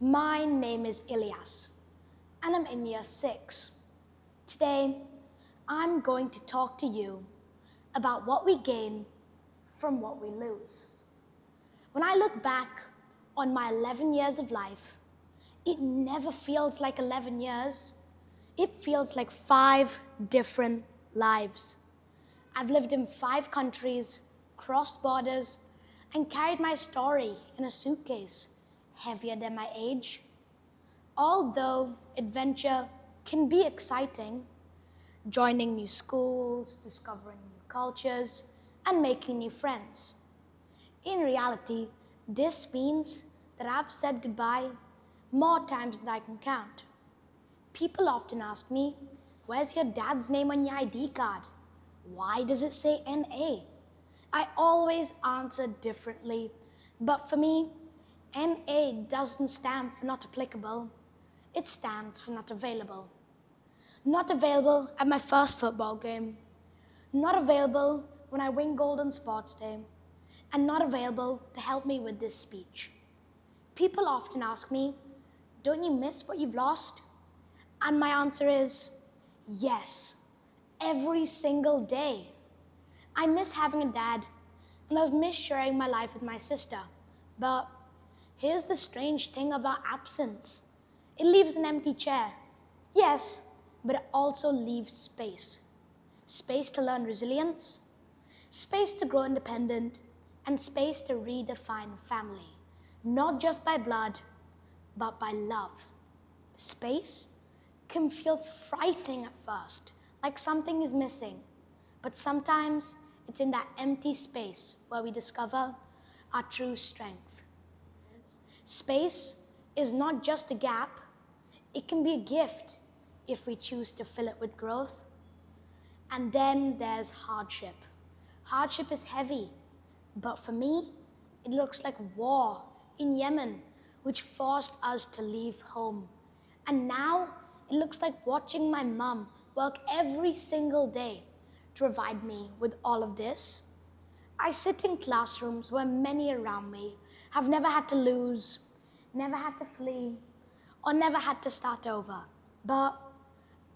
My name is Ilyas, and I'm in year 6. Today, I'm going to talk to you about what we gain from what we lose. When I look back on my 11 years of life, it never feels like 11 years. It feels like 5 different lives. I've lived in 5 countries, crossed borders, and carried my story in a suitcase heavier than my age. Although adventure can be exciting, joining new schools, discovering new cultures, and making new friends. In reality, this means that I've said goodbye more times than I can count. People often ask me, where's your dad's name on your ID card? Why does it say NA? I always answer differently, but for me, NA doesn't stand for not applicable. It stands for not available. Not available at my first football game. Not available when I win gold on sports day. And not available to help me with this speech. People often ask me, don't you miss what you've lost? And my answer is, yes, every single day. I miss having a dad, and I've missed sharing my life with my sister. But here's the strange thing about absence. It leaves an empty chair. Yes, but it also leaves space. Space to learn resilience, space to grow independent, and space to redefine family. Not just by blood, but by love. Space can feel frightening at first, like something is missing. But sometimes it's in that empty space where we discover our true strength. Space is not just a gap, it can be a gift if we choose to fill it with growth. And then there's hardship. Hardship is heavy, but for me, it looks like war in Yemen, which forced us to leave home. And now it looks like watching my mom work every single day to provide me with all of this. I sit in classrooms where many around me have never had to lose, never had to flee, or never had to start over. But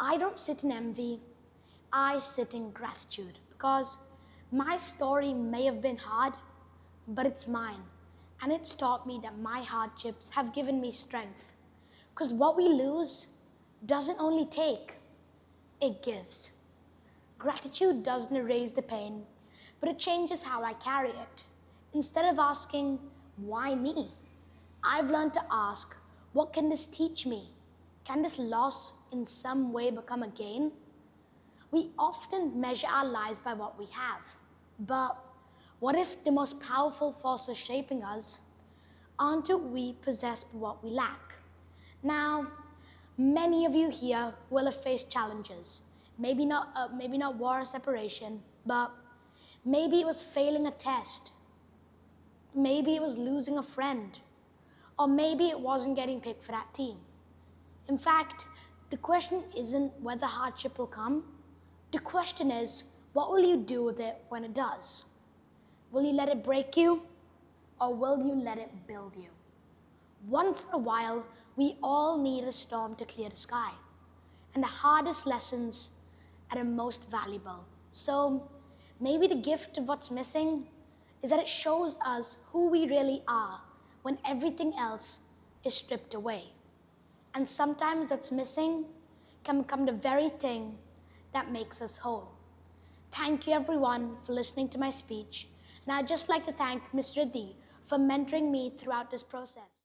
I don't sit in envy, I sit in gratitude because my story may have been hard, but it's mine. And it's taught me that my hardships have given me strength. Because what we lose doesn't only take, it gives. Gratitude doesn't erase the pain, but it changes how I carry it. Instead of asking, why me? I've learned to ask, what can this teach me? Can this loss in some way become a gain? We often measure our lives by what we have. But what if the most powerful forces shaping us aren't what we possess but what we lack? Now, many of you here will have faced challenges. Maybe not war or separation, but maybe it was failing a test. Maybe it was losing a friend. Or maybe it wasn't getting picked for that team. In fact, the question isn't whether hardship will come. The question is, what will you do with it when it does? Will you let it break you, or will you let it build you? Once in a while, we all need a storm to clear the sky. And the hardest lessons are the most valuable. So maybe the gift of what's missing is that it shows us who we really are when everything else is stripped away. And sometimes what's missing can become the very thing that makes us whole. Thank you everyone for listening to my speech. And I'd just like to thank Mr. Adi for mentoring me throughout this process.